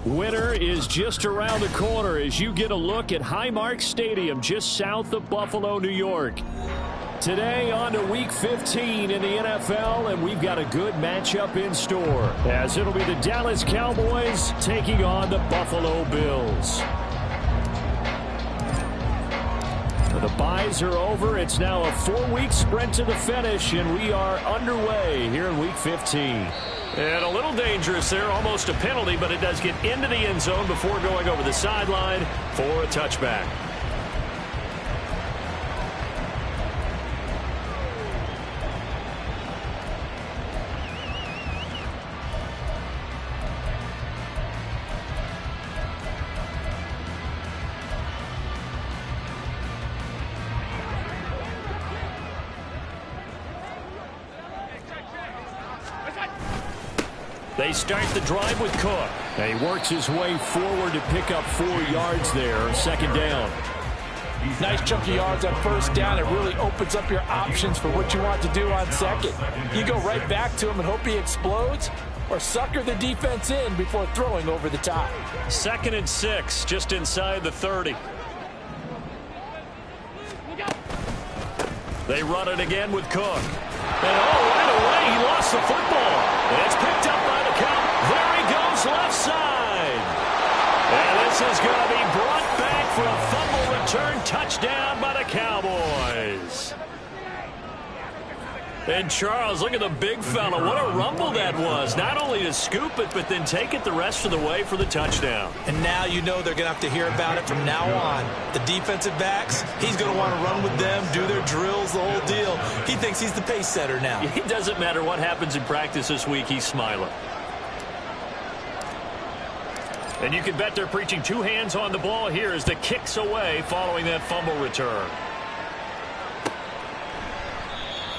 Winter is just around the corner as you get a look at Highmark Stadium just south of Buffalo, New York. Today on to Week 15 in the NFL, and we've got a good matchup in store as it'll be the Dallas Cowboys taking on the Buffalo Bills. The byes are over. It's now a 4-week sprint to the finish, and we are underway here in Week 15. And a little dangerous there, almost a penalty, but it does get into the end zone before going over the sideline for a touchback. They start the drive with Cook. And he works his way forward to pick up 4 yards there, second down. Nice chunk of yards on first down. It really opens up your options for what you want to do on second. You go right back to him and hope he explodes, or sucker the defense in before throwing over the top. 2nd and 6, just inside the 30. They run it again with Cook. And right away, he lost the football. And it's picked up by the count. There he goes, left side. And this is going to be brought back for a fumble return touchdown by the Cowboys. And Charles, look at the big fella. What a rumble that was. Not only to scoop it, but then take it the rest of the way for the touchdown. And now you know they're going to have to hear about it from now on. The defensive backs, he's going to want to run with them, do their drills, the whole deal. He thinks he's the pace setter now. It doesn't matter what happens in practice this week, he's smiling. And you can bet they're preaching 2 hands on the ball here as the kick's away following that fumble return.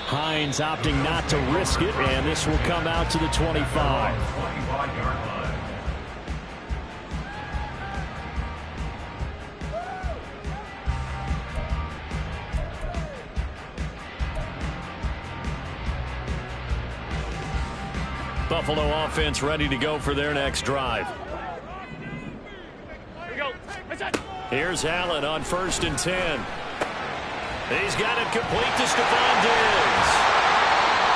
Hines opting not to risk it, and this will come out to the 25. Buffalo offense ready to go for their next drive. Here's Allen on 1st and 10. He's got it complete to Stephon Diggs.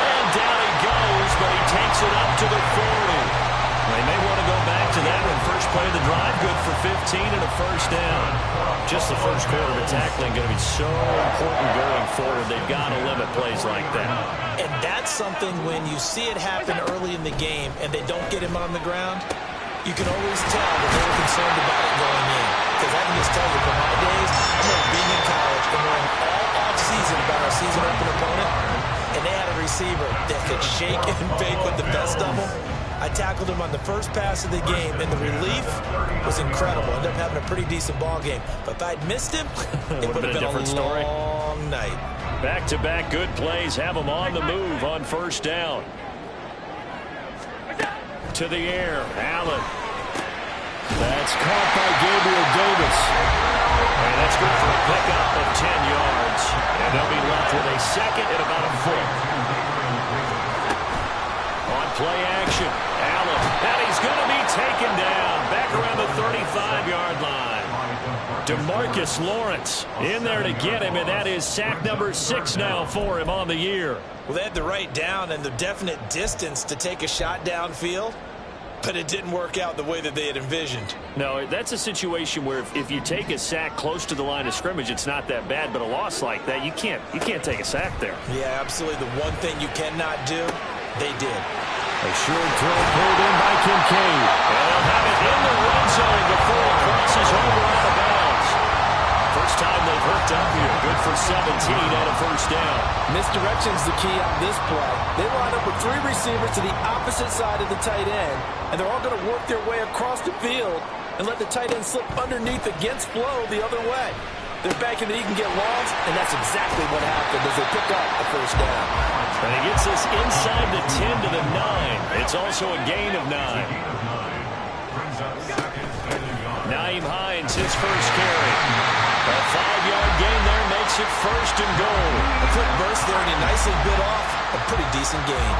And down he goes, but he takes it up to the 40. They may want to go back to that one. First play of the drive, good for 15 and a first down. Just the first quarter of tackling going to be so important going forward. They've got to limit plays like that. And that's something when you see it happen early in the game and they don't get him on the ground, you can always tell that they were concerned about it going in. Because I can just tell you from my days, I remember being in college and knowing all off-season about our season open opponent, and they had a receiver that could shake and bake with the best of them. I tackled him on the first pass of the game, and the relief was incredible. Ended up having a pretty decent ball game. But if I'd missed him, it would have been a different story. Long night. Back-to-back good plays have them on the move on first down. To the air, Allen. That's caught by Gabriel Davis. And that's good for a pickup of 10 yards. And they'll be left with a second and about a foot. On play action, Allen. And he's going to be taken down back around the 35-yard line. DeMarcus Lawrence in there to get him, and that is sack number 6 now for him on the year. Well, they had the right down and the definite distance to take a shot downfield, but it didn't work out the way that they had envisioned. No, that's a situation where if you take a sack close to the line of scrimmage, it's not that bad, but a loss like that, you can't take a sack there. Yeah, absolutely. The one thing you cannot do, they did. A short throw pulled in by Kincaid. And they'll have it in the red zone before it crosses over out of bounds. First time they've hooked up here. Good for 17 and a first down. Misdirection's the key on this play. They line up with 3 receivers to the opposite side of the tight end, and they're all going to work their way across the field and let the tight end slip underneath against flow the other way. They're banking that he can get longs, and that's exactly what happened as they pick up the first down. And he gets this inside the 10 to the 9. It's also a gain of 9. Nyheim Hines, his first carry. A 5-yard gain there makes it first and goal. A quick burst there, and he nicely bit off a pretty decent gain.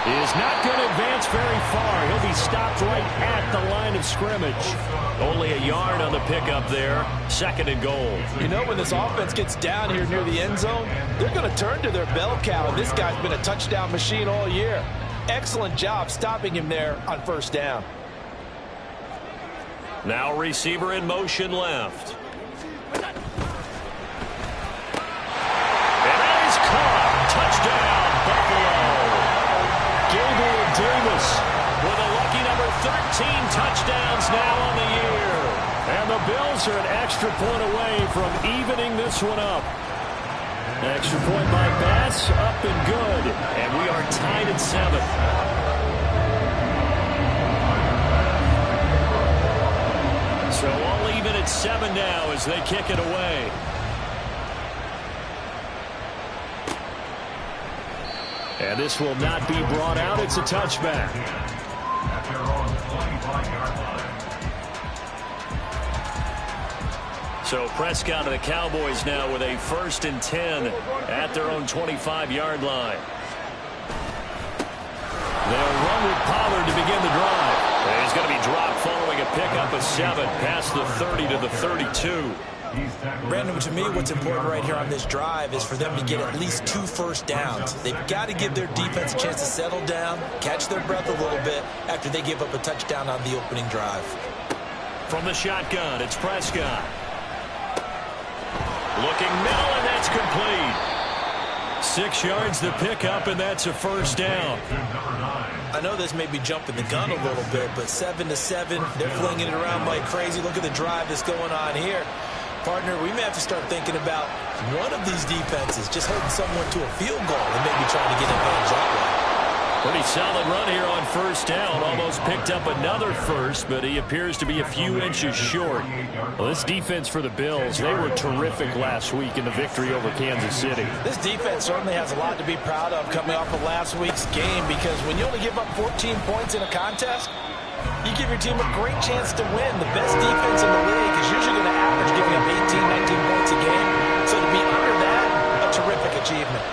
is not going to advance very far. He'll be stopped right at the line of scrimmage. Only a yard on the pickup there. 2nd and goal. You know, when this offense gets down here near the end zone, they're going to turn to their bell cow, and this guy's been a touchdown machine all year. Excellent job stopping him there on 1st down. Now receiver in motion left. And that is caught. Touchdown, Buffalo. Gabriel Davis With a lucky number 13 touchdowns now on the year. and the Bills are an extra point away from evening this one up. Extra point by Bass, up and good. And we are tied at 7. So all even at 7 now as they kick it away. And this will not be brought out. It's a touchback. So Prescott and the Cowboys now with a 1st and 10 at their own 25-yard line. They'll run with Pollard to begin the drive. And he's going to be dropped following a pickup of 7 past the 30 to the 32. Brandon, to me, what's important right here on this drive is for them to get at least 2 first downs. They've got to give their defense a chance to settle down, catch their breath a little bit after they give up a touchdown on the opening drive. From the shotgun, it's Prescott. Looking middle, and that's complete. 6 yards the pickup, and that's a 1st down. I know this may be jumping the gun a little bit, but 7 to 7, they're flinging it around like crazy. Look at the drive that's going on here. Partner, we may have to start thinking about one of these defenses just holding someone to a field goal and maybe trying to get advantage that way. Pretty solid run here on 1st down. Almost picked up another first, but he appears to be a few inches short. Well, this defense for the Bills, they were terrific last week in the victory over Kansas City. This defense certainly has a lot to be proud of coming off of last week's game, because when you only give up 14 points in a contest, you give your team a great chance to win. The best defense in the league is usually going to average giving up 18, 19 points a game. So to be under that, a terrific achievement.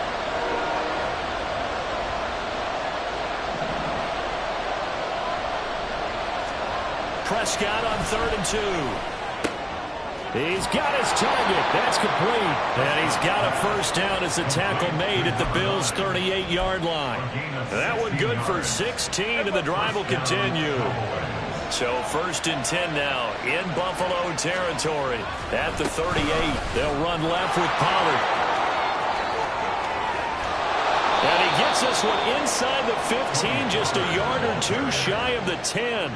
Prescott on 3rd and 2. He's got his target. That's complete. And he's got a 1st down as the tackle made at the Bills' 38-yard line. That one good for 16, and the drive will continue. So 1st and 10 now in Buffalo territory. At the 38, they'll run left with Pollard. and he gets this one inside the 15, just a yard or 2 shy of the 10.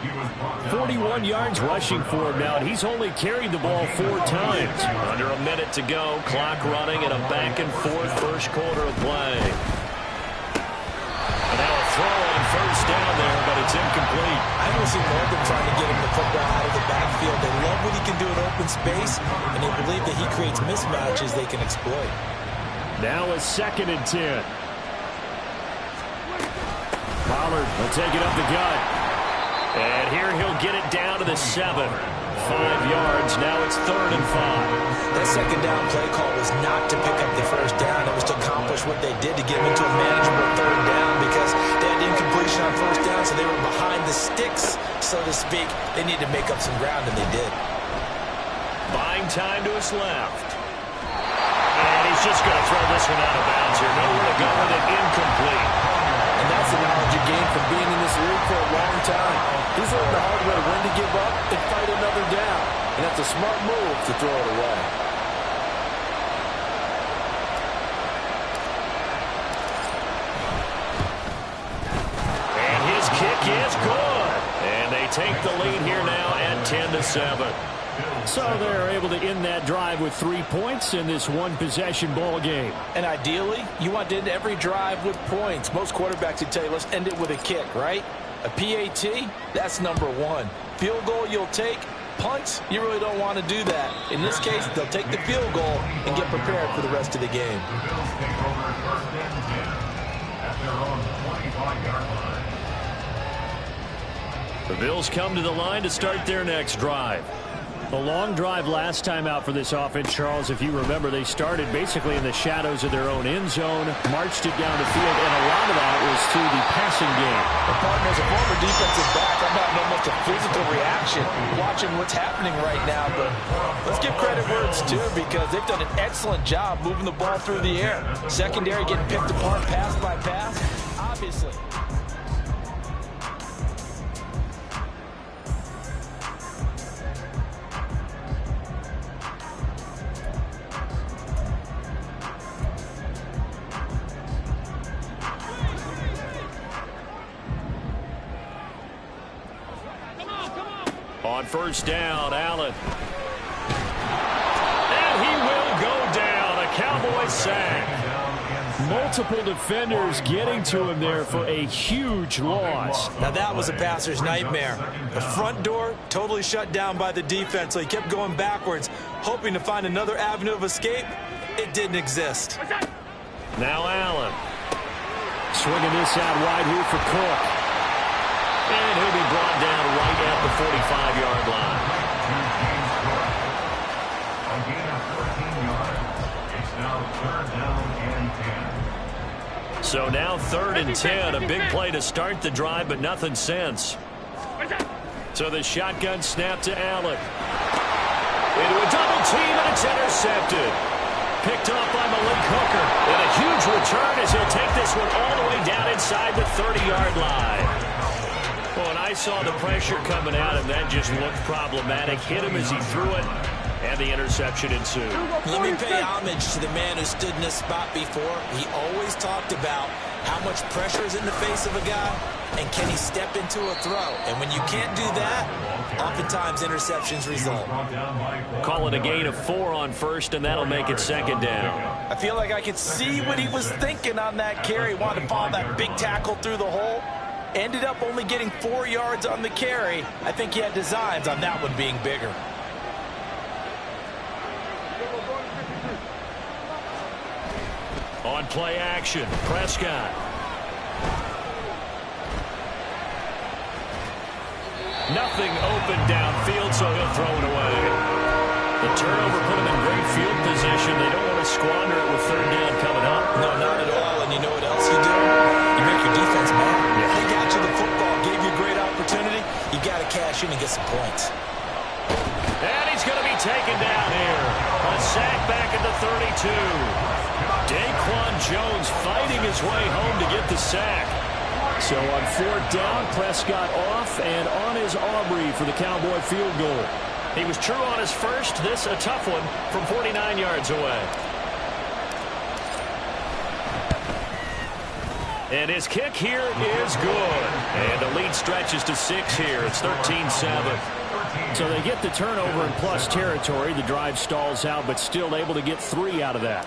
41 yards rushing for him now, and he's only carried the ball 4 times. Under a minute to go, clock running, and a back-and-forth 1st quarter of play. And now a throw on 1st down there, but it's incomplete. I haven't seen Morgan trying to get him the football out of the backfield. They love what he can do in open space, and they believe that he creates mismatches they can exploit. Now a 2nd and 10. Pollard will take it up the gut. And here he'll get it down to the 7. 5 yards. Now it's 3rd and 5. That 2nd down play call was not to pick up the 1st down. It was to accomplish what they did to get him into a manageable 3rd down, because they had incompletion on 1st down, so they were behind the sticks, so to speak. They needed to make up some ground, and they did. Buying time to his left. And he's just going to throw this one out of bounds here. Nowhere to go with it. Incomplete. And that's the knowledge you gain from being in this league for a long time. He's learned the hard way when to give up and fight another down. And that's a smart move to throw it away. And his kick is good. And they take the lead here now at 10 to 7. So they're able to end that drive with 3 points in this one-possession ball game. And ideally, you want to end every drive with points. Most quarterbacks would tell you, let's end it with a kick, right? A PAT, that's number 1. Field goal you'll take. Punts, you really don't want to do that. In this case, they'll take the field goal and get prepared for the rest of the game. The Bills come to the line to start their next drive. A long drive last time out for this offense, Charles. If you remember, they started basically in the shadows of their own end zone, marched it down the field, and a lot of that was through the passing game. And partner, as a former defensive back, I'm having almost a physical reaction watching what's happening right now. But let's give credit where it's due, because they've done an excellent job moving the ball through the air. Secondary getting picked apart pass by pass, obviously. On first down, Allen. And he will go down. A Cowboy sack. Multiple defenders getting to him there for a huge loss. Now that was a passer's nightmare. The front door totally shut down by the defense, so he kept going backwards, hoping to find another avenue of escape. It didn't exist. Now Allen. Swinging this out wide here for Cook. And he'll be brought down right at the 45-yard line. So now 3rd and 10. A big play to start the drive, but nothing since. So the shotgun snap to Allen. Into a double team, and it's intercepted. Picked off by Malik Hooker. And a huge return as he'll take this one all the way down inside the 30-yard line. Well, and I saw the pressure coming out, and that just looked problematic. Hit him as he threw it, and the interception ensued. Let me pay homage to the man who stood in this spot before. He always talked about how much pressure is in the face of a guy, and can he step into a throw. And when you can't do that, oftentimes interceptions result. Call it a gain of 4 on first, and that'll make it 2nd down. I feel like I could see what he was thinking on that carry. Wanted to follow that big tackle through the hole. Ended up only getting 4 yards on the carry. I think he had designs on that one being bigger. On play action, Prescott. Nothing open downfield, so he'll throw it away. The turnover put him in great field position. They don't want to squander it with 3rd down coming up. No, not at all. And you know what else you do? You make your defense mad. They got you the football, gave you a great opportunity. You got to cash in and get some points. And he's going to be taken down here. A sack back at the 32. Daquan Jones fighting his way home to get the sack. So on 4th down, Prescott off and on his Aubrey for the Cowboy field goal. He was true on his first. This a tough one from 49 yards away. And his kick here is good. And the lead stretches to 6 here. It's 13-7. So they get the turnover in plus territory. The drive stalls out, but still able to get 3 out of that.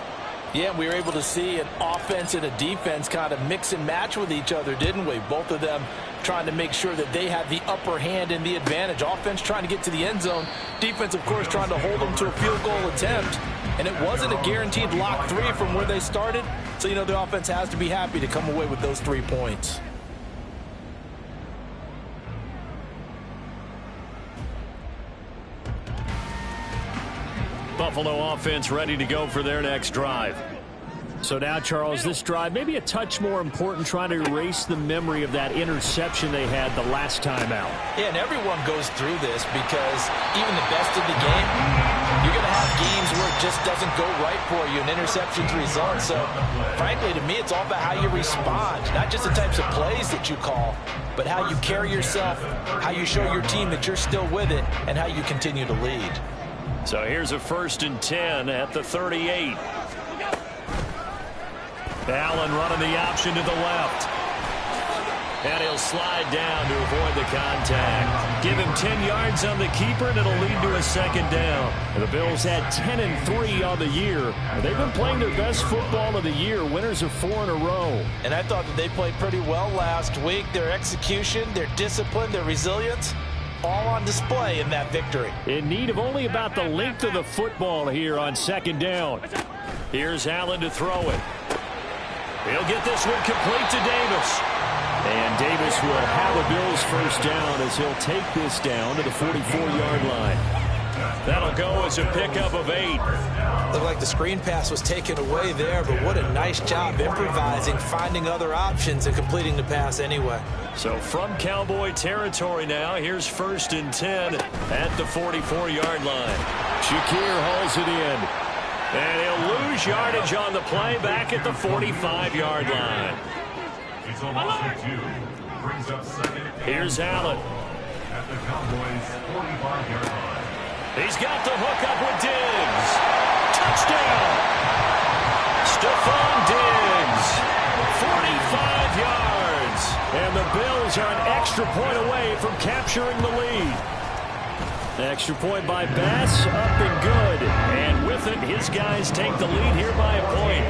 Yeah, we were able to see an offense and a defense kind of mix and match with each other, didn't we? Both of them trying to make sure that they had the upper hand and the advantage. Offense trying to get to the end zone. Defense, of course, trying to hold them to a field goal attempt. And it wasn't a guaranteed lock 3 from where they started. So, you know, the offense has to be happy to come away with those 3 points. Buffalo offense ready to go for their next drive. So now, Charles, this drive maybe a touch more important, trying to erase the memory of that interception they had the last time out. Yeah, and everyone goes through this because even the best in the game, you're going to have games where it just doesn't go right for you and interceptions result. So, frankly, to me, it's all about how you respond, not just the types of plays that you call, but how you carry yourself, how you show your team that you're still with it, and how you continue to lead. So here's a 1st and 10 at the 38. Allen running the option to the left. And he'll slide down to avoid the contact. Give him 10 yards on the keeper, and it'll lead to a 2nd down. And the Bills had 10-3 on the year. They've been playing their best football of the year, winners of 4 in a row. And I thought that they played pretty well last week. Their execution, their discipline, their resilience, all on display in that victory. In need of only about the length of the football here on 2nd down. Here's Allen to throw it. He'll get this one complete to Davis. And Davis will have a Bills 1st down as he'll take this down to the 44-yard line. That'll go as a pickup of 8. Looked like the screen pass was taken away there, but what a nice job improvising, finding other options, and completing the pass anyway. So from Cowboy territory now, here's 1st and 10 at the 44-yard line. Shakir hauls it in. And he'll lose yardage on the play back at the 45-yard line. It's a loss of 2. Brings up 2nd. Here's Allen. At the Cowboys' 45-yard line. He's got the hook up with Diggs. Touchdown! Stephon Diggs, 45 yards. And the Bills are an extra point away from capturing the lead. Extra point by Bass, up and good. And with it, his guys take the lead here by a point.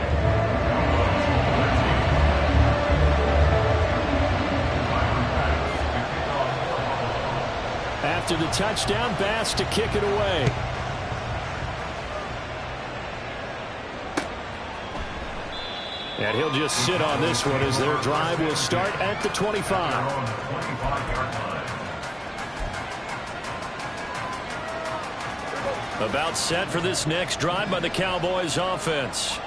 After the touchdown, Bass to kick it away. And he'll just sit on this one as their drive will start at the 25. About set for this next drive by the Cowboys offense.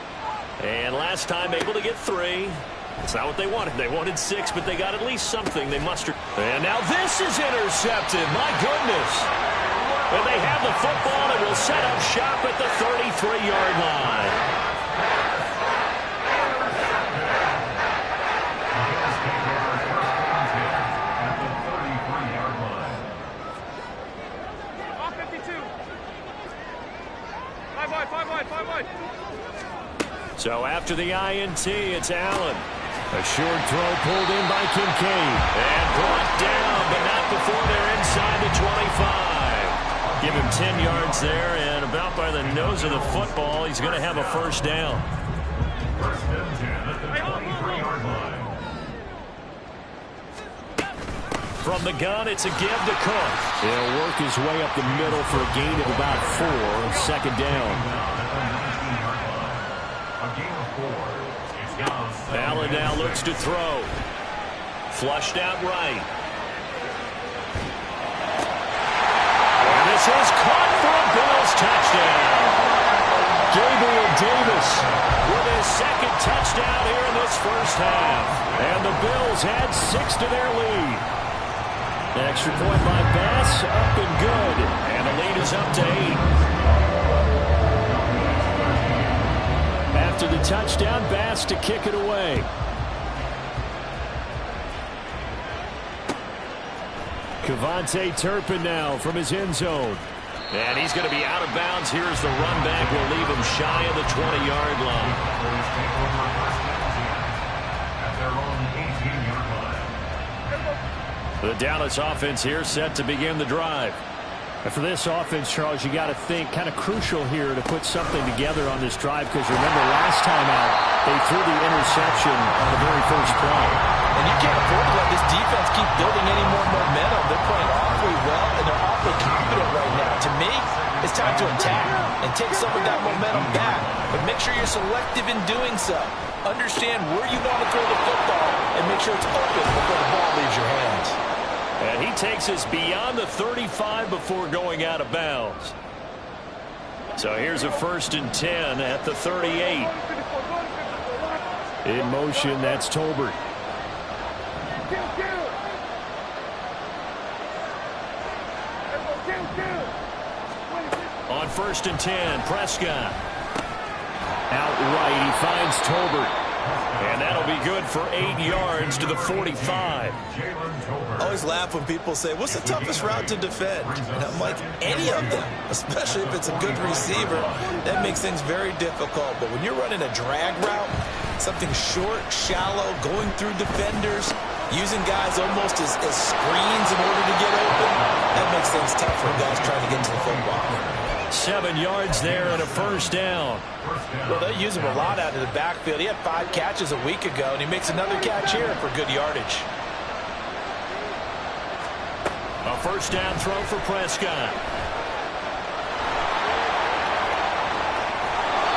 And last time able to get 3. It's not what they wanted. They wanted 6, but they got at least something. They mustered. And now this is intercepted. My goodness. And they have the football and will set up shop at the 33-yard line. So after the INT, it's Allen. A short throw pulled in by Kincaid. And brought down, but not before they're inside the 25. Give him 10 yards there, and about by the nose of the football, he's going to have a first down. First and 10 at the 23-yard line. From the gun, it's a give to Cook. He'll work his way up the middle for a gain of about 4. Second down. Allen now looks to throw. Flushed out right. And this is caught for a Bills touchdown. Gabriel Davis with his second touchdown here in this first half. And the Bills add 6 to their lead. Extra point by Bass, up and good. And the lead is up to 8. After the touchdown, Bass to kick it away. Kevontae Turpin now from his end zone. And he's going to be out of bounds. Here's the run back. Will leave him shy of the 20-yard line. The Dallas offense here set to begin the drive. And for this offense, Charles, you got to think kind of crucial here to put something together on this drive, because remember last time out they threw the interception on the very first play. And you can't afford to let this defense keep building any more momentum. They're playing awfully well, and they're awfully confident right now. To me, it's time to attack and take some of that momentum back. But make sure you're selective in doing so. Understand where you want to throw the football and make sure it's open before the ball leaves your hands. And he takes us beyond the 35 before going out of bounds. So here's a 1st and 10 at the 38. In motion, that's Tolbert. On 1st and 10, Prescott. Outright, he finds Tolbert. And that'll be good for 8 yards to the 45. I always laugh when people say, what's the toughest route to defend? And I'm like, any of them, especially if it's a good receiver. That makes things very difficult. But when you're running a drag route, something short, shallow, going through defenders, using guys almost as screens in order to get open, that makes things tough for guys trying to get to the football. 7 yards there and a first down. Well, they use him a lot out of the backfield. He had 5 catches a week ago, and he makes another catch here for good yardage. A first down throw for Prescott.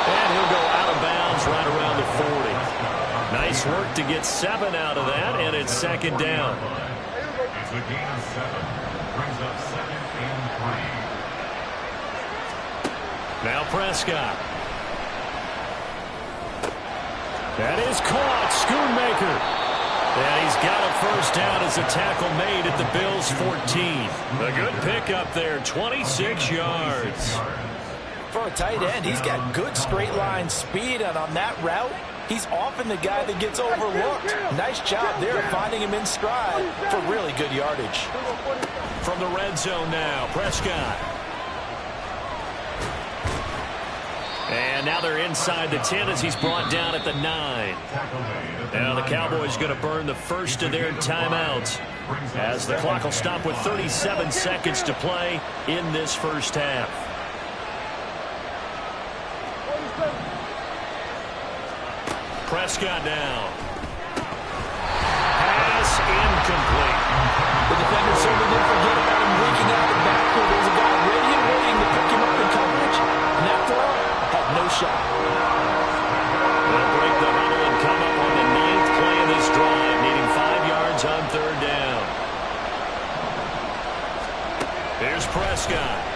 And he'll go out of bounds right around the 40. Nice work to get 7 out of that, and it's second down. It's a gain of 7. Brings up 2nd and 3. Now Prescott. That is caught. Schoonmaker. And he's got a first down as a tackle made at the Bills' 14. A good pickup there, 26 yards. For a tight end, he's got good straight line speed, and on that route, he's often the guy that gets overlooked. Nice job there finding him in stride for really good yardage. From the red zone now, Prescott. And now they're inside the 10 as he's brought down at the 9. Now the Cowboys going to burn the first of their timeouts as the clock will stop with 37 seconds to play in this first half. Prescott now. Pass incomplete. The defender certainly didn't forget about him leaking out the backfield. There's a guy ready and waiting to pick him up in coverage. And that throw had no shot. They'll break the huddle and come up on the 9th play of this drive, needing 5 yards on third down. Here's Prescott.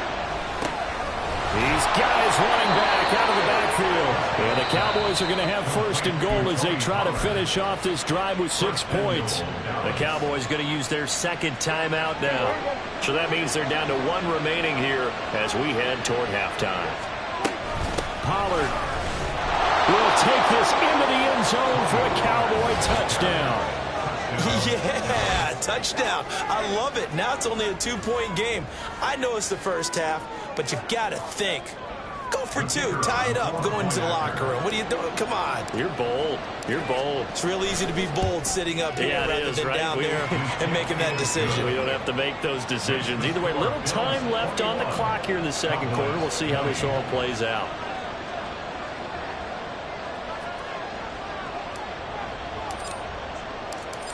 These guys running back out of the backfield. And the Cowboys are going to have first and goal as they try to finish off this drive with 6 points. The Cowboys going to use their second timeout now. So that means they're down to 1 remaining here as we head toward halftime. Pollard will take this into the end zone for a Cowboy touchdown. Yeah, touchdown. I love it. Now it's only a 2-point game. I know it's the first half, but you got to think. Go for 2. Tie it up. Go into the locker room. What are you doing? Come on. You're bold. You're bold. It's real easy to be bold sitting up here rather than down there and making that decision. We don't have to make those decisions. Either way, little time left on the clock here in the second quarter. We'll see how this all plays out.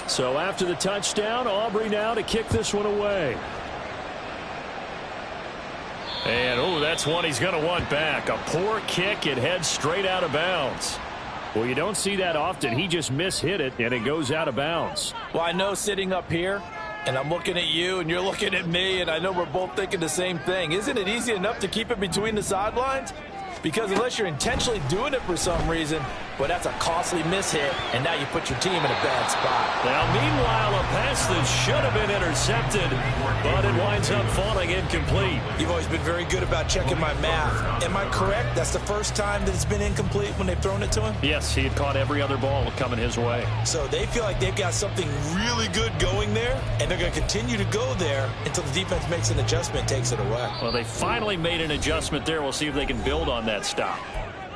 So after the touchdown, Aubrey now to kick this one away. And, oh, that's one he's going to want back. A poor kick. It heads straight out of bounds. Well, you don't see that often. He just mishit it, and it goes out of bounds. Well, I know sitting up here, and I'm looking at you, and you're looking at me, and I know we're both thinking the same thing. Isn't it easy enough to keep it between the sidelines? Because unless you're intentionally doing it for some reason, well, that's a costly mishit, and now you put your team in a bad spot. Now, meanwhile, a pass that should have been intercepted, but it winds up falling incomplete. You've always been very good about checking my math. Am I correct? That's the first time that it's been incomplete when they've thrown it to him? Yes, he had caught every other ball coming his way. So they feel like they've got something really good going there, and they're going to continue to go there until the defense makes an adjustment and takes it away. Well, they finally made an adjustment there. We'll see if they can build on that stop.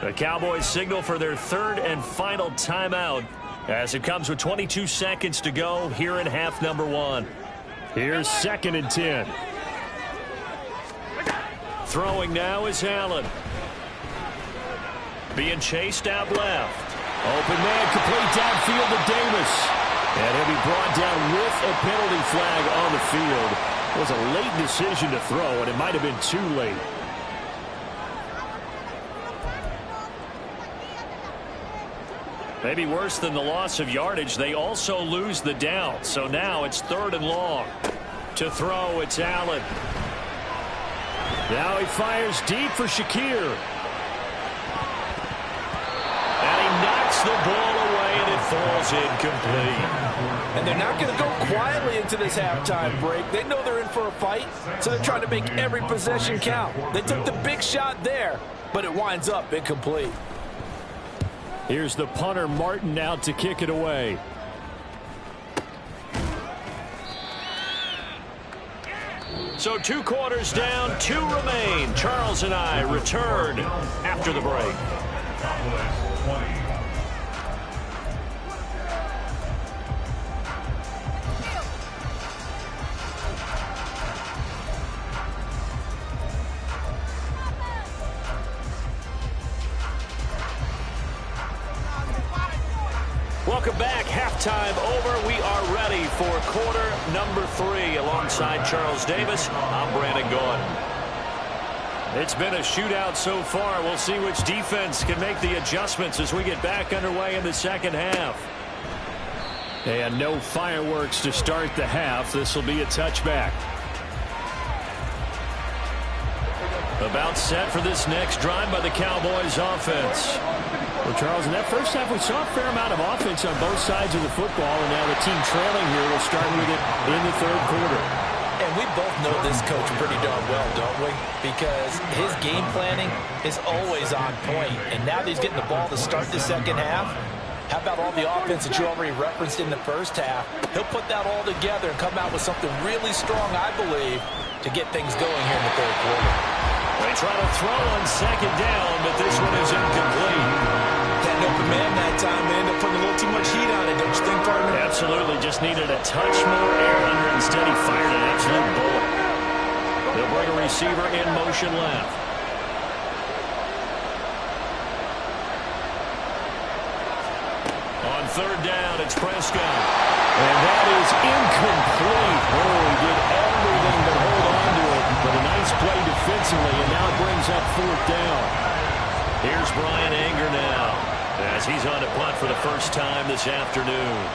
The Cowboys signal for their third and final timeout as it comes with 22 seconds to go here in half number 1. Here's 2nd and 10. Throwing now is Allen. Being chased out left. Open man, complete downfield to Davis. And he'll be brought down with a penalty flag on the field. It was a late decision to throw, and it might have been too late. Maybe worse than the loss of yardage, they also lose the down. So now it's 3rd and long. To throw, it's Allen. Now he fires deep for Shakir. And he knocks the ball away, and it falls incomplete. And they're not going to go quietly into this halftime break. They know they're in for a fight, so they're trying to make every possession count. They took the big shot there, but it winds up incomplete. Here's the punter, Martin, out to kick it away. So 2 quarters down, 2 remain. Charles and I return after the break. Welcome back. Halftime over. We are ready for quarter number 3. Alongside Charles Davis, I'm Brandon Gordon. It's been a shootout so far. We'll see which defense can make the adjustments as we get back underway in the second half. And no fireworks to start the half. This will be a touchback. About set for this next drive by the Cowboys offense. Well, Charles, in that first half, we saw a fair amount of offense on both sides of the football, and now the team trailing here will start with it in the third quarter. And we both know this coach pretty darn well, don't we? Because his game planning is always on point. And now that he's getting the ball to start the second half, how about all the offense that you already referenced in the first half? He'll put that all together and come out with something really strong, I believe, to get things going here in the third quarter. They try to throw on second down, but this one is incomplete. That open man that time, they end up putting a little too much heat on it, don't you think, partner? Absolutely, just needed a touch more air under. Instead, he fired an absolute bullet. They'll bring a receiver in motion left. On third down, it's Prescott. And that is incomplete. Oh, he did everything but hold on to it. But a nice play defensively, and now it brings up fourth down. Here's Brian Anger now, as he's on a punt for the first time this afternoon.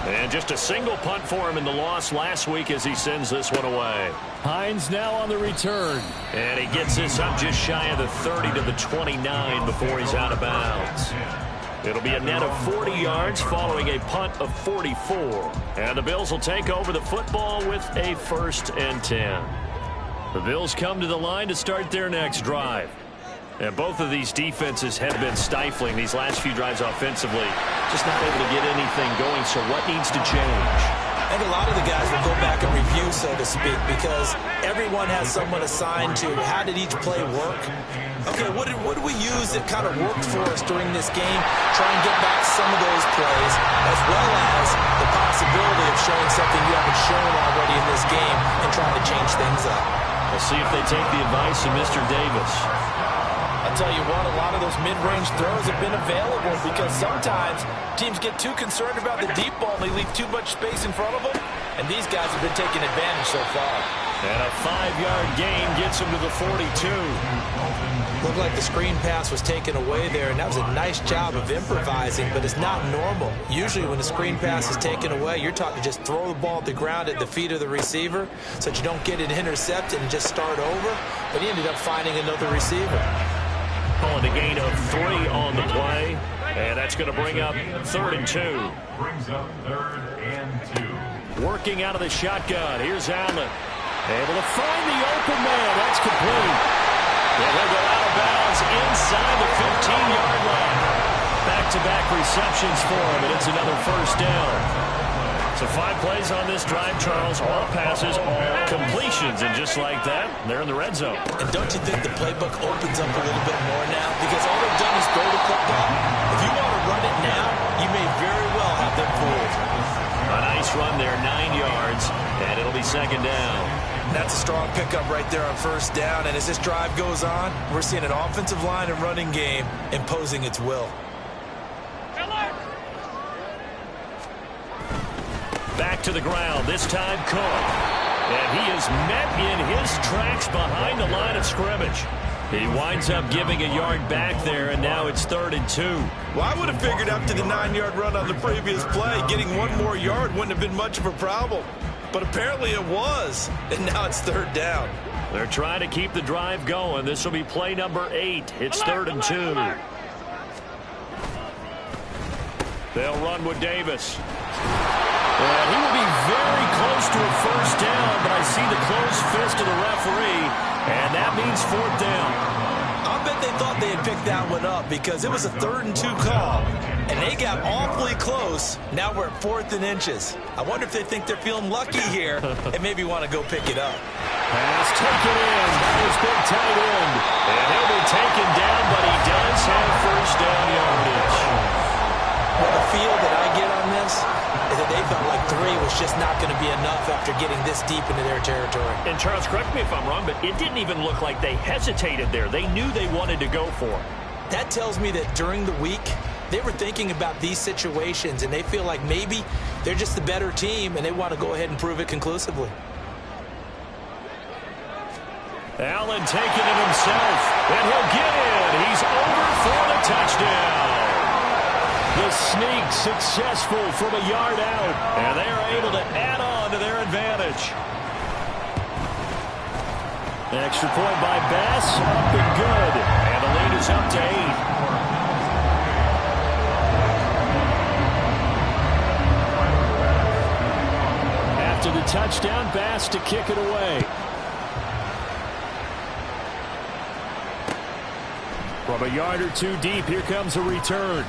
And just a single punt for him in the loss last week as he sends this one away. Hines now on the return. And he gets this up just shy of the 30 to the 29 before he's out of bounds. It'll be a net of 40 yards following a punt of 44. And the Bills will take over the football with a 1st and 10. The Bills come to the line to start their next drive. And both of these defenses have been stifling these last few drives offensively. Just not able to get anything going, so what needs to change? I think a lot of the guys will go back and review, so to speak, because everyone has someone assigned to how did each play work. Okay, what did we use that kind of worked for us during this game? Try and get back some of those plays, as well as the possibility of showing something you haven't shown already in this game and trying to change things up. We'll see if they take the advice of Mr. Davis. I'll tell you what, a lot of those mid-range throws have been available because sometimes teams get too concerned about the deep ball and they leave too much space in front of them, and these guys have been taking advantage so far. And a 5-yard gain gets him to the 42. Looked like the screen pass was taken away there, and that was a nice job of improvising, but it's not normal. Usually when a screen pass is taken away, you're taught to just throw the ball at the ground at the feet of the receiver so that you don't get it intercepted and just start over, but he ended up finding another receiver. Calling a gain of 3 on the play, and that's going to bring up 3rd and 2. Brings up 3rd and 2. Working out of the shotgun. Here's Allen. Able to find the open man. That's complete. And he'll go out of bounds inside the 15-yard line. Back-to-back receptions for him, and it's another 1st down. So 5 plays on this drive, Charles. All passes, all completions. And just like that, they're in the red zone. And don't you think the playbook opens up a little bit more now? Because all they've done is throw the football. If you want to run it now, you may very well have them fooled. A nice run there, 9 yards, and it'll be 2nd down. That's a strong pickup right there on 1st down. And as this drive goes on, we're seeing an offensive line and running game imposing its will. Back to the ground, this time Cook. And he is met in his tracks behind the line of scrimmage. He winds up giving a yard back there, and now it's 3rd and 2. Well, I would have figured after the 9-yard run on the previous play, getting 1 more yard wouldn't have been much of a problem. But apparently it was, and now it's 3rd down. They're trying to keep the drive going. This will be play number 8. It's 3rd and 2. They'll run with Davis. And he will be very close to a 1st down, but I see the closed fist of the referee, and that means 4th down. I'll bet they thought they had picked that one up because it was a 3rd and 2 call, and they got awfully close. Now we're at 4th and inches. I wonder if they think they're feeling lucky here and maybe want to go pick it up. Pass taken in by his big tight end. And he'll be taken down, but he does have 1st down yardage. Well, the feel that I get on this is that they felt like 3 was just not going to be enough after getting this deep into their territory. And Charles, correct me if I'm wrong, but it didn't even look like they hesitated there. They knew they wanted to go for it. That tells me that during the week, they were thinking about these situations, and they feel like maybe they're just the better team, and they want to go ahead and prove it conclusively. Allen taking it himself, and he'll get in. He's over for the touchdown. The sneak successful from a yard out. And they are able to add on to their advantage. Extra point by Bass, up and good. And the lead is up to 8. After the touchdown, Bass to kick it away. From a yard or two deep, here comes a return.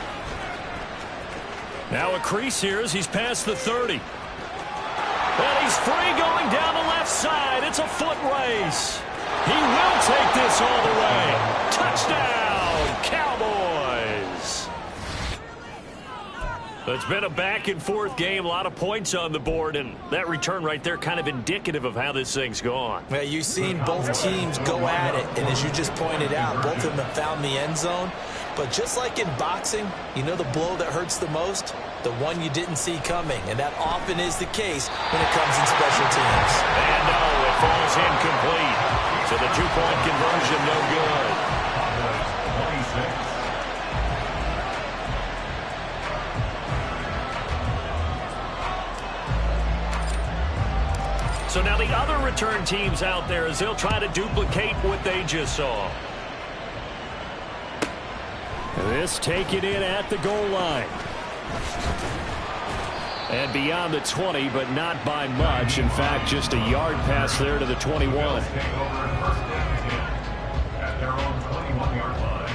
Now a crease here as he's past the 30. And he's free going down the left side. It's a foot race. He will take this all the way. Touchdown, Cowboys. It's been a back-and-forth game, a lot of points on the board, and that return right there kind of indicative of how this thing's gone. Well, you've seen both teams go at it, and as you just pointed out, both of them have found the end zone. But just like in boxing, you know the blow that hurts the most? The one you didn't see coming, and that often is the case when it comes in special teams. And no, it falls incomplete. So the two-point conversion, no good. 26. So now the other return teams out there as they'll try to duplicate what they just saw. This taken in at the goal line. And beyond the 20, but not by much. In fact, just a yard pass there to the 21. At their own 21-yard line.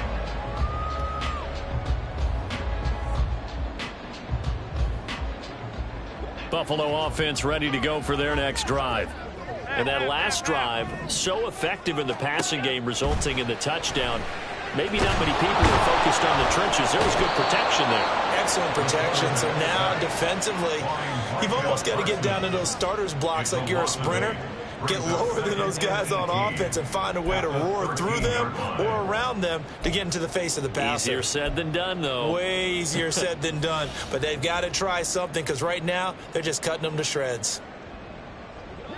Buffalo offense ready to go for their next drive. And that last drive, so effective in the passing game, resulting in the touchdown. Maybe not many people are focused on the trenches. There was good protection there. Excellent protection. So now defensively, you've almost got to get down to those starters blocks like you're a sprinter. Get lower than those guys on offense and find a way to roar through them or around them to get into the face of the passer. Easier said than done, though. Way easier said than done. But they've got to try something because right now they're just cutting them to shreds.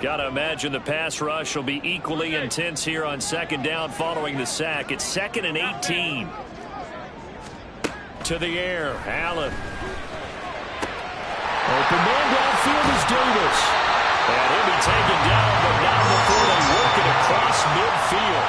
Got to imagine the pass rush will be equally intense here on second down following the sack. It's 2nd and 18. To the air, Allen. Open man downfield is Davis. And he'll be taken down, but not before they work it across midfield.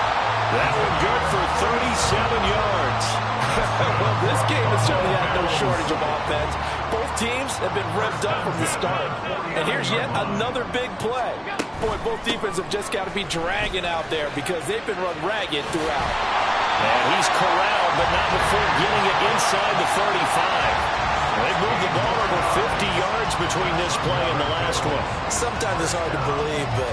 That one good for 37 yards. Well, this game has certainly had no shortage of offense. Both teams have been revved up from the start. And here's yet another big play. Boy, both defenses have just got to be dragging out there because they've been run ragged throughout. And he's corralled, but not before getting it inside the 35. They've moved the ball over 50 yards between this play and the last one. Sometimes it's hard to believe, but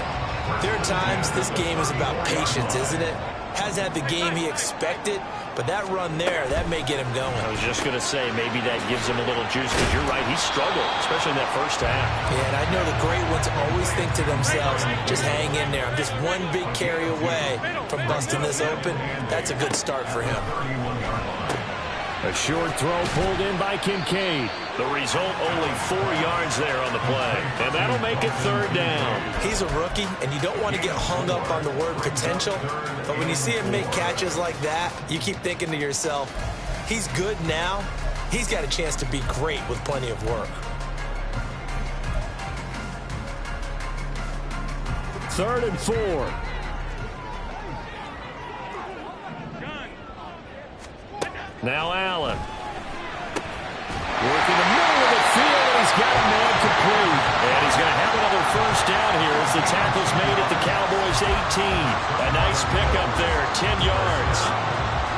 there are times this game is about patience, isn't it? Hasn't had the game he expected, but that run there, that may get him going. I was just going to say, maybe that gives him a little juice, because you're right, he struggled, especially in that first half. Yeah, and I know the great ones always think to themselves, just hang in there. I'm just one big carry away from busting this open. That's a good start for him. A short throw pulled in by Kincaid. The result, only 4 yards there on the play. And that'll make it 3rd down. He's a rookie, and you don't want to get hung up on the word potential. But when you see him make catches like that, you keep thinking to yourself, he's good now. He's got a chance to be great with plenty of work. 3rd and 4. Now Allen. Working the middle of the field, and he's got a man complete. And he's going to have another first down here as the tackle's made at the Cowboys' 18. A nice pickup there, 10 yards.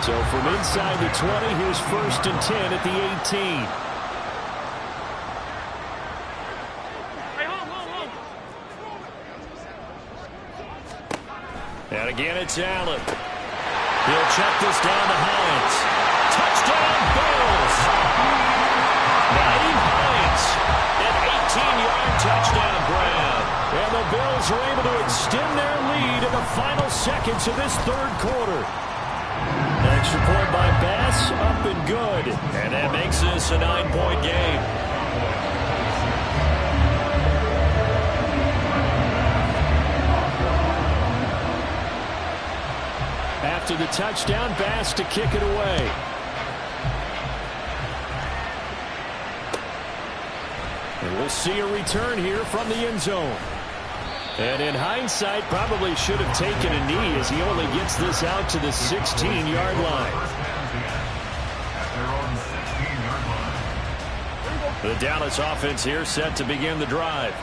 So from inside the 20, here's 1st and 10 at the 18. And again, it's Allen. He'll check this down to Hines. Touchdown, Bills! Naeem Hines, an 18-yard touchdown grab. And the Bills are able to extend their lead in the final seconds of this 3rd quarter. Extra point by Bass, up and good. And that makes this a 9-point game. After the touchdown, Bass to kick it away. And we'll see a return here from the end zone. And in hindsight, probably should have taken a knee as he only gets this out to the 16-yard line. The Dallas offense here set to begin the drive.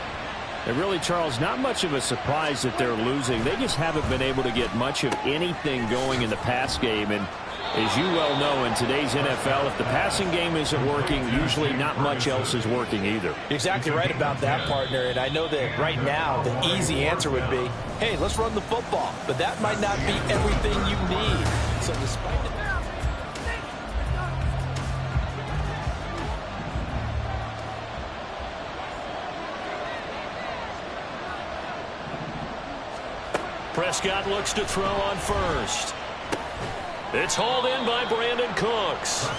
And really, Charles, not much of a surprise that they're losing. They just haven't been able to get much of anything going in the pass game. And as you well know, in today's NFL, if the passing game isn't working, usually not much else is working either. You're exactly right about that, partner. And I know that right now the easy answer would be, hey, let's run the football. But that might not be everything you need. So despite the Prescott looks to throw on first. It's hauled in by Brandon Cooks.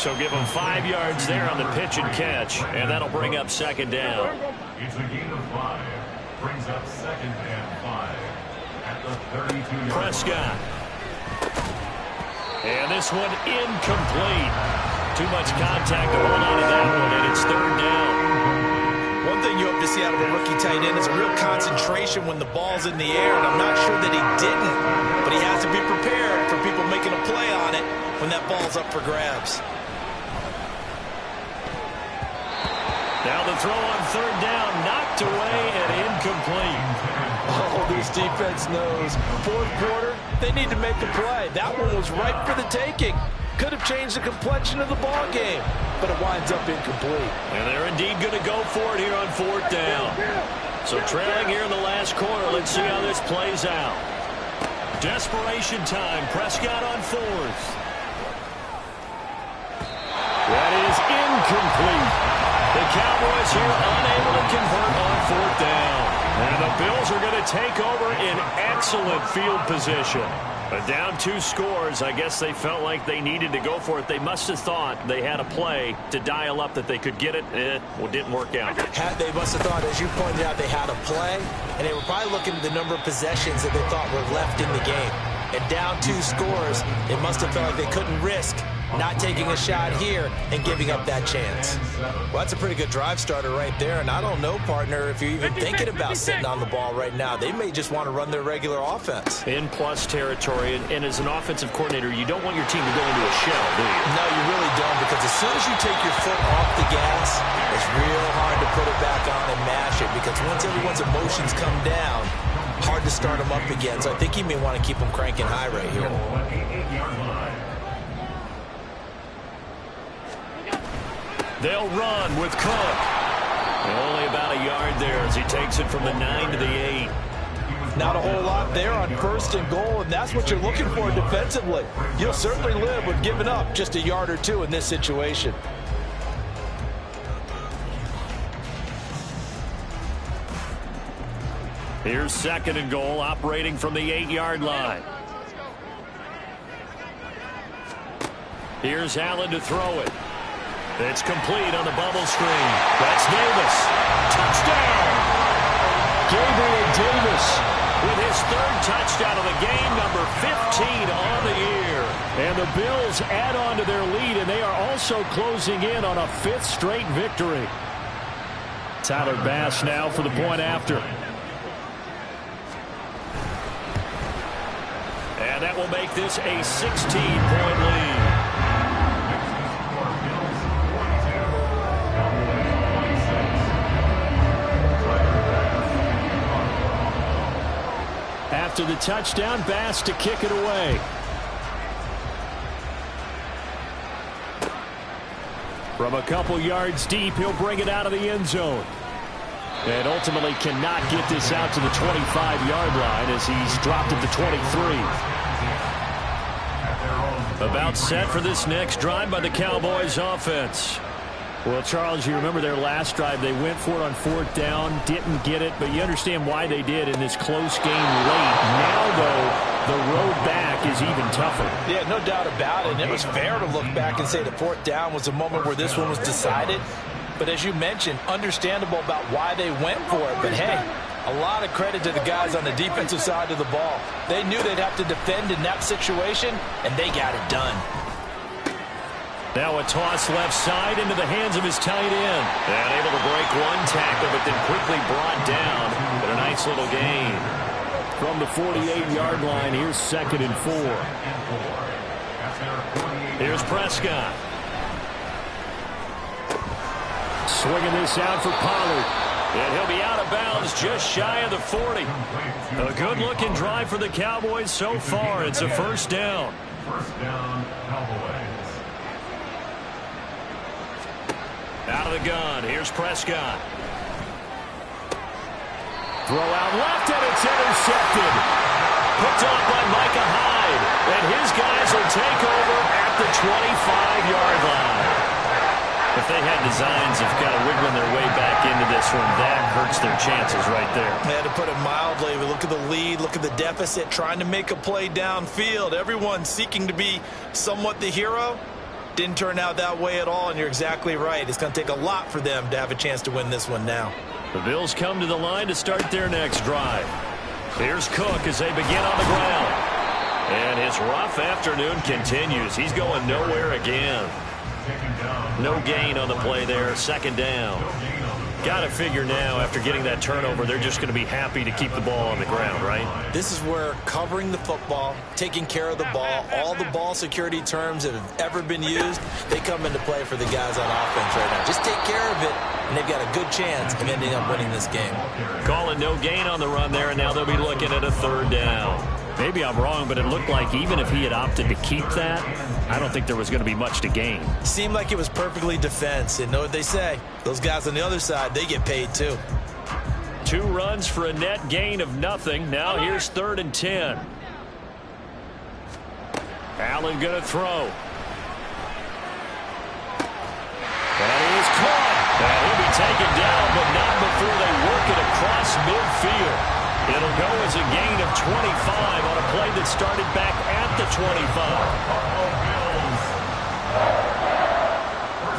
So give him 5 yards there on the pitch and catch, and that'll bring up second down. It's a gain of 5. Brings up 2nd and 5 at the 32-yard Prescott. And this one incomplete. Too much contact to hold on to that one, and it's 3rd down. One thing you hope to see out of a rookie tight end is a real concentration when the ball's in the air, and I'm not sure that he didn't, but he has to be prepared for people making a play on it when that ball's up for grabs. Now the throw on 3rd down, knocked away and incomplete. Oh, this defense knows. 4th quarter, they need to make a play. That one was ripe for the taking. Could have changed the complexion of the ball game, but it winds up incomplete. And they're indeed going to go for it here on 4th down. So trailing here in the last quarter, let's see how this plays out. Desperation time, Prescott on 4th. That is incomplete. The Cowboys here unable to convert on 4th down. And the Bills are going to take over in excellent field position. But down 2 scores, I guess they felt like they needed to go for it. They must have thought they had a play to dial up that they could get it. Well, didn't work out. They must have thought, as you pointed out, they had a play, and they were probably looking at the number of possessions that they thought were left in the game. And down 2 scores, it must have felt like they couldn't risk not taking a shot here and giving up that chance. Well, that's a pretty good drive starter right there, and I don't know, partner, if you're even thinking about sitting on the ball right now. They may just want to run their regular offense. In plus territory, and as an offensive coordinator, you don't want your team to go into a shell, do you? No, you really don't, because as soon as you take your foot off the gas, it's real hard to put it back on and mash it, because once everyone's emotions come down, hard to start them up again. So I think you may want to keep them cranking high right here. They'll run with Cook. Only about a yard there as he takes it from the 9 to the 8. Not a whole lot there on 1st and goal, and that's what you're looking for defensively. You'll certainly live with giving up just a yard or 2 in this situation. Here's 2nd and goal, operating from the 8-yard line. Here's Allen to throw it. It's complete on the bubble screen. That's Davis. Touchdown! Gabriel Davis With his 3rd touchdown of the game, number 15 on the year. And the Bills add on to their lead, and they are also closing in on a 5th straight victory. Tyler Bass now for the point after. And that will make this a 16-point lead. After the touchdown, Bass to kick it away. From a couple yards deep, he'll bring it out of the end zone. And ultimately cannot get this out to the 25-yard line as he's dropped at the 23. About set for this next drive by the Cowboys offense. Well, Charles, you remember their last drive. They went for it on 4th down, didn't get it, but you understand why they did in this close game late. Now, though, the road back is even tougher. Yeah, no doubt about it. And it was fair to look back and say the 4th down was the moment where this one was decided. But as you mentioned, understandable about why they went for it. But, hey, a lot of credit to the guys on the defensive side of the ball. They knew they'd have to defend in that situation, and they got it done. Now a toss left side into the hands of his tight end. And able to break one tackle, but then quickly brought down. But a nice little gain. From the 48-yard line, here's 2nd and 4. Here's Prescott. Swinging this out for Pollard. And he'll be out of bounds just shy of the 40. A good-looking drive for the Cowboys so far. It's a first down. First down, Cowboys. Out of the gun. Here's Prescott. Throw out left, and it's intercepted. Picked off by Micah Hyde. And his guys will take over at the 25-yard line. If they had designs of kind of wiggling their way back into this one, that hurts their chances right there. Yeah, to put it mildly, but look at the lead, look at the deficit, trying to make a play downfield. Everyone seeking to be somewhat the hero. Didn't turn out that way at all, and you're exactly right. It's going to take a lot for them to have a chance to win this one now. The Bills come to the line to start their next drive. Here's Cook as they begin on the ground. And his rough afternoon continues. He's going nowhere again. No gain on the play there. 2nd down. Got to figure now, after getting that turnover, they're just going to be happy to keep the ball on the ground, right? This is where covering the football, taking care of the ball, all the ball security terms that have ever been used, they come into play for the guys on offense right now. Just take care of it, and they've got a good chance of ending up winning this game. Calling no gain on the run there, and now they'll be looking at a 3rd down. Maybe I'm wrong, but it looked like even if he had opted to keep that, I don't think there was going to be much to gain. Seemed like it was perfectly defense. And know what they say? Those guys on the other side, they get paid too. 2 runs for a net gain of nothing. Now here's 3rd and 10. Allen going to throw. That is caught. And he'll be taken down, but not before they work it across midfield. It'll go as a gain of 25 on a play that started back at the 25.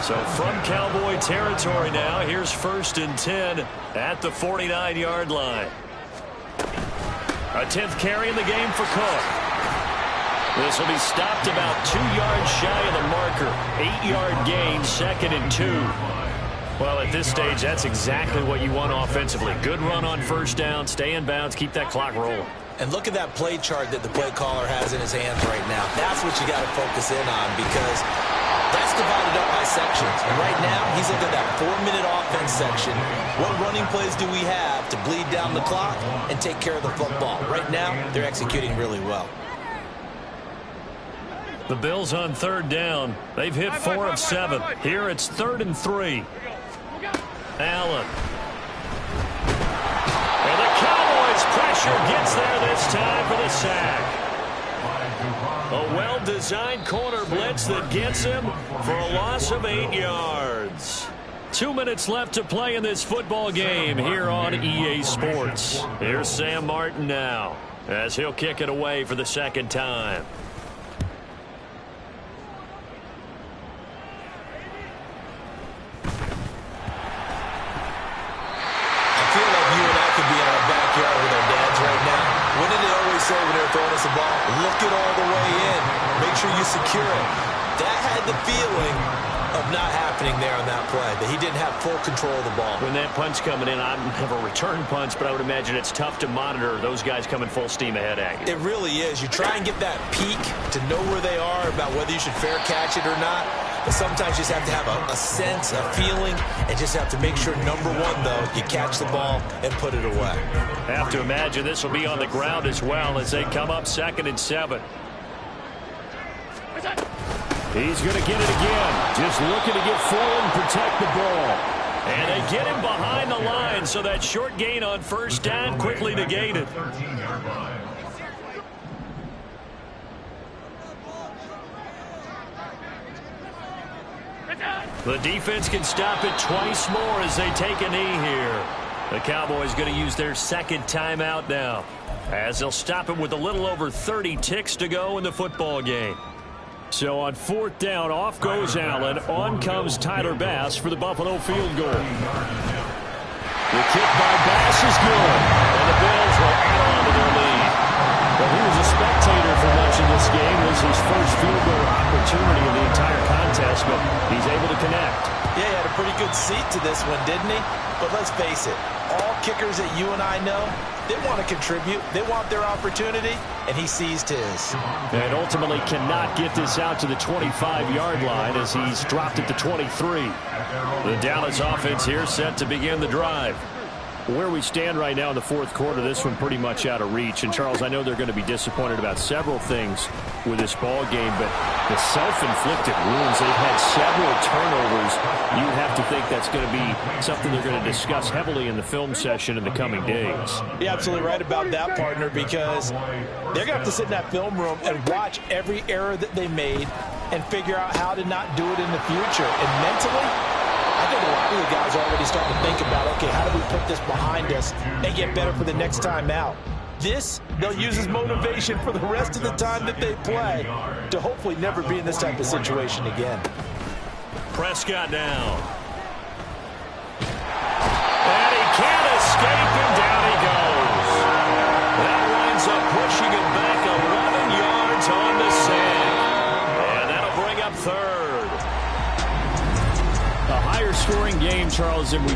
So from Cowboy territory now, here's 1st and 10 at the 49-yard line. A 10th carry in the game for Cook. This will be stopped about 2 yards shy of the marker. 8-yard gain, 2nd and 2. Well, at this stage, that's exactly what you want offensively. Good run on 1st down, stay in bounds, keep that clock rolling. And look at that play chart that the play caller has in his hands right now. That's what you got to focus in on, because that's divided up by sections. And right now, he's looking at that 4-minute offense section. What running plays do we have to bleed down the clock and take care of the football? Right now, they're executing really well. The Bills on 3rd down. They've hit 4 of 7. Here it's 3rd and 3. Allen. And the Cowboys' pressure gets there this time for the sack. A well-designed corner blitz that gets him for a loss of 8 yards. 2 minutes left to play in this football game here on EA Sports. Here's Sam Martin now as he'll kick it away for the 2nd time. When they're throwing us the ball, look it all the way in. Make sure you secure it. That had the feeling of not happening there on that play, that he didn't have full control of the ball. When that punch coming in, I don't have a return punch, but I would imagine it's tough to monitor those guys coming full steam ahead at you. It really is. You try and get that peek to know where they are, about whether you should fair catch it or not. But sometimes you just have to have a sense, a feeling, and just have to make sure, number one, though, you catch the ball and put it away. Have to imagine this will be on the ground as well as they come up 2nd and 7. He's going to get it again. Just looking to get forward and protect the ball. And they get him behind the line, so that short gain on 1st down quickly negated. 13-yard line. The defense can stop it twice more as they take a knee here. The Cowboys going to use their 2nd timeout now, as they'll stop it with a little over 30 ticks to go in the football game. So on 4th down, off goes Allen. On comes Tyler Bass for the Buffalo field goal. The kick by Bass is good, and the Bills will add on to their lead. Well, he was a spectator for much of this game. It was his first field goal opportunity of the entire contest, but he's able to connect. Yeah, he had a pretty good seat to this one, didn't he? But let's face it, all kickers that you and I know, they want to contribute. They want their opportunity, and he seized his. And ultimately cannot get this out to the 25-yard line as he's dropped it to 23. The Dallas offense here set to begin the drive. Where we stand right now in the fourth quarter, this one pretty much out of reach. And, Charles, I know they're going to be disappointed about several things with this ball game, but the self-inflicted wounds, they've had several turnovers. You have to think that's going to be something they're going to discuss heavily in the film session in the coming days. You're absolutely right about that, partner, because they're going to have to sit in that film room and watch every error that they made and figure out how to not do it in the future. And mentally, I think a lot of the guys are already starting to think about, okay, how do we put this behind us and get better for the next time out? This, they'll use as motivation for the rest of the time that they play to hopefully never be in this type of situation again. Prescott down. And he can't escape, and down he goes. That winds up pushing him back 11 yards on the sand. And that'll bring up third. A higher scoring game, Charles, than we